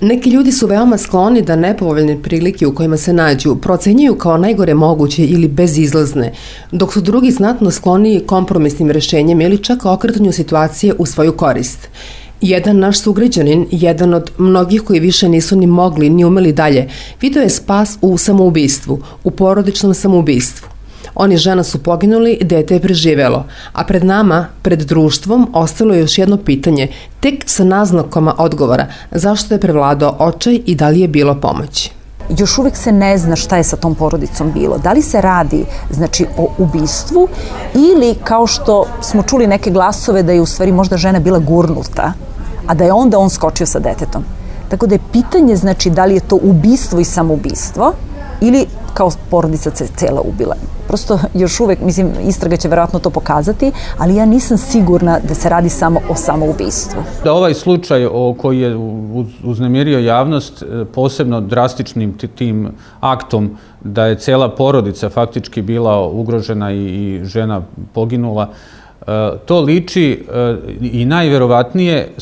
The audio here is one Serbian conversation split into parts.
Neki ljudi su veoma skloni da nepovoljne prilike u kojima se nađu procenjuju kao najgore moguće ili bezizlazne, dok su drugi znatno skloniji kompromisnim rešenjem ili čak okretanju situacije u svoju korist. Jedan naš sugrađanin, jedan od mnogih koji više nisu ni mogli ni umeli dalje, video je spas u samoubistvu, u porodičnom samoubistvu. On i žena su poginuli, dete je preživelo, a pred nama, pred društvom, ostalo je još jedno pitanje, tek sa naznakama odgovora, zašto je prevladao očaj i da li je bilo pomoći. Još uvek se ne zna šta je sa tom porodicom bilo. Da li se radi, znači, o ubistvu ili, kao što smo čuli neke glasove, da je u stvari možda žena bila gurnuta, a da je onda on skočio sa detetom. Tako da je pitanje, znači, da li je to ubistvo i samoubistvo ili kao porodica se cela ubila. Prosto još uvek, mislim, istraga će verovatno to pokazati, ali ja nisam sigurna da se radi samo o samoubistvu. Da ovaj slučaj koji je uznemirio javnost posebno drastičnim tim aktom da je cela porodica faktički bila ugrožena i žena poginula, to liči i najverovatnije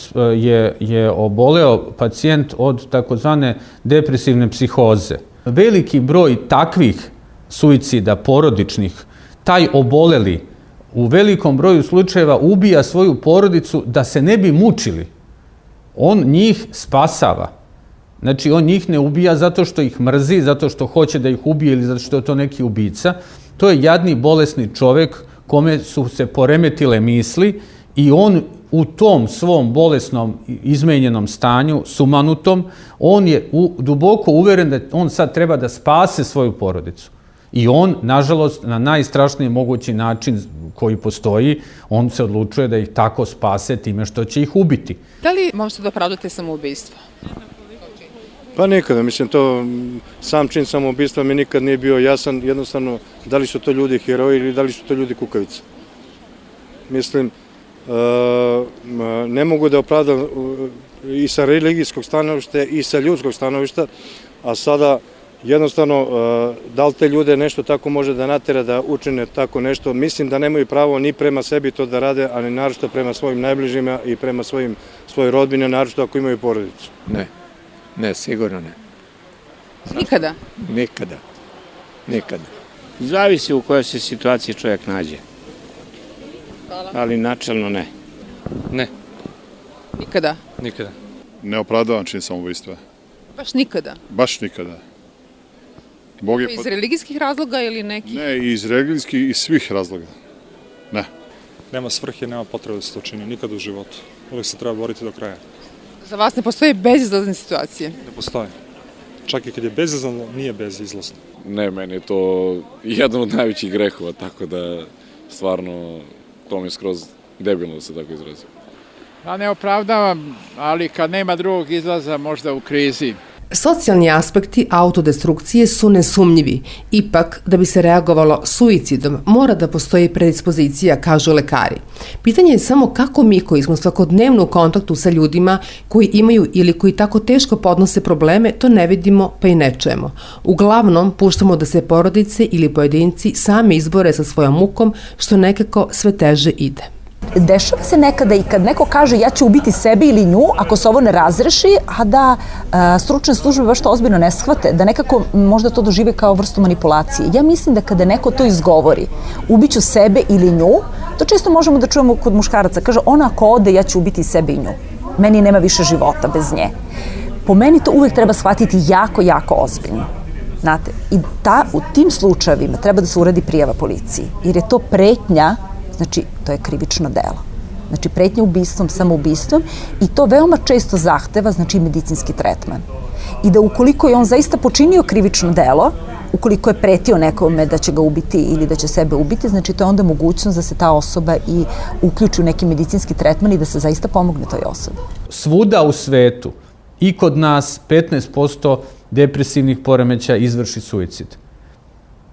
je oboleo pacijent od takozvane depresivne psihoze. Veliki broj takvih suicida porodičnih, taj oboleli u velikom broju slučajeva ubija svoju porodicu da se ne bi mučili. On njih spasava. Znači, on njih ne ubija zato što ih mrzi, zato što hoće da ih ubije ili zato što je to neki ubica. To je jadni, bolesni čovek kome su se poremetile misli i on u tom svom bolesnom, izmenjenom stanju, sumanutom, on je duboko uveren da on sad treba da spase svoju porodicu. I on, nažalost, na najstrašniji mogući način koji postoji, on se odlučuje da ih tako spase time što će ih ubiti. Da li možete da opravdate samoubistvo? Pa nikada, mislim, sam čin samoubistva mi nikad nije bio jasan, jednostavno, da li su to ljudi heroji ili da li su to ljudi kukavice. Mislim, ne mogu da opravdam i sa religijskog stanovišta i sa ljudskog stanovišta, a sada jednostavno da li te ljude nešto tako može da natera da učine tako nešto, mislim da nemaju pravo ni prema sebi to da rade, ali naročito prema svojim najbližima i prema svojoj rodbini, naročito ako imaju porodicu. Ne, sigurno ne. Nikada? Nikada. Zavisi u kojoj se situaciji čovjek nađe. Ali načelno ne. Ne. Nikada? Nikada. Ne opravdavam čin samoubistva. Baš nikada? Baš nikada. Iz religijskih razloga ili nekih? Ne, iz religijskih i svih razloga. Ne. Nema svrhe, nema potrebe da se to čini, nikada u životu. Uvijek se treba boriti do kraja. Za vas ne postoje bezizlazne situacije? Ne postoje. Čak i kad je bezizlazno, nije bezizlazno. Ne, meni je to jedan od najvećih grehova, tako da stvarno to mi je skroz debilno da se tako izrazio. Ja ne opravdavam, ali kad nema drugog izlaza, možda u krizi. Socijalni aspekti autodestrukcije su nesumnjivi. Ipak, da bi se reagovalo suicidom, mora da postoji predispozicija, kažu lekari. Pitanje je samo kako mi koji smo svakodnevno u kontaktu sa ljudima koji imaju ili koji tako teško podnose probleme, to ne vidimo pa i ne čujemo. Uglavnom, puštamo da se porodice ili pojedinci sami izbore sa svojom mukom, što nekako sve teže ide. Dešava se nekada i kad neko kaže ja ću ubiti sebe ili nju ako se ovo ne razreši, a da stručne službe baš to ozbiljno ne shvate, da nekako možda to dožive kao vrstu manipulacije. Ja mislim da kada neko to izgovori, ubiću sebe ili nju, to često možemo da čujemo kod muškaraca. Kaže, ona ako ode, ja ću ubiti sebe i nju. Meni nema više života bez nje. Po meni to uvek treba shvatiti jako, jako ozbiljno. Znate, i u tim slučajevima treba da se uradi prijava policiji, jer je to pretnja. Znači, to je krivično delo. Znači, pretnja ubistvom, samoubistvom i to veoma često zahteva, znači, medicinski tretman. I da ukoliko je on zaista počinio krivično delo, ukoliko je pretio nekome da će ga ubiti ili da će sebe ubiti, znači, to je onda mogućnost da se ta osoba i uključi u neki medicinski tretman i da se zaista pomogne toj osobi. Svuda u svetu i kod nas 15% depresivnih poremećaja izvrši suicid.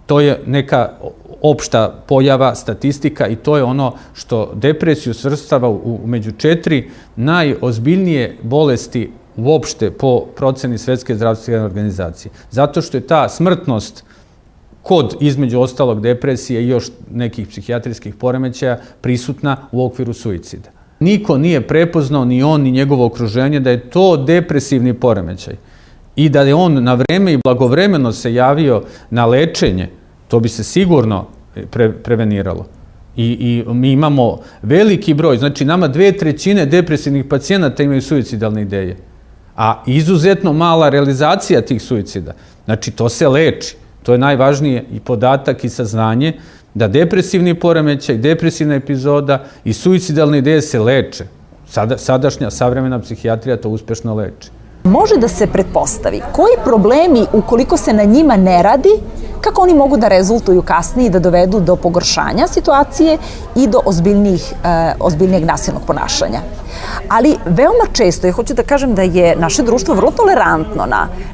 To je neka opšta pojava, statistika i to je ono što depresiju svrstava među 4 najozbiljnije bolesti uopšte po proceni Svetske zdravstvene organizacije. Zato što je ta smrtnost kod, između ostalog, depresije i još nekih psihijatrijskih poremećaja prisutna u okviru suicida. Niko nije prepoznao, ni on, ni njegovo okruženje, da je to depresivni poremećaj. I da je on na vreme i blagovremeno se javio na lečenje, to bi se sigurno preveniralo. I mi imamo veliki broj, znači nama 2/3 depresivnih pacijenata imaju suicidalne ideje, a izuzetno mala realizacija tih suicida. Znači to se leči, to je najvažnije i podatak i saznanje da depresivni poremećaj, depresivna epizoda i suicidalne ideje se leče. Sadašnja savremena psihijatrija to uspešno leči. Može da se pretpostavi koji problemi, ukoliko se na njima ne radi, kako oni mogu da rezultuju kasnije i da dovedu do pogoršanja situacije i do ozbiljnijeg nasilnog ponašanja. Ali veoma često, ja hoću da kažem da je naše društvo vrlo tolerantno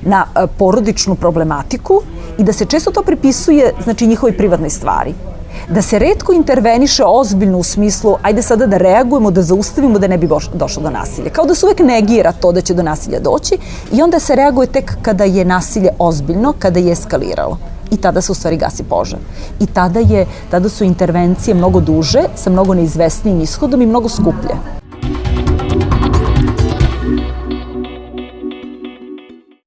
na porodičnu problematiku i da se često to pripisuje, znači, njihovoj privatnoj stvari. Da se retko interveniše ozbiljno u smislu ajde sada da reagujemo, da zaustavimo da ne bi došlo do nasilja. Kao da se uvek negira to da će do nasilja doći i onda se reaguje tek kada je nasilje ozbiljno, kada je eskaliralo. I tada se u stvari gasi požar. I tada su intervencije mnogo duže, sa mnogo neizvesnijim ishodom i mnogo skuplje.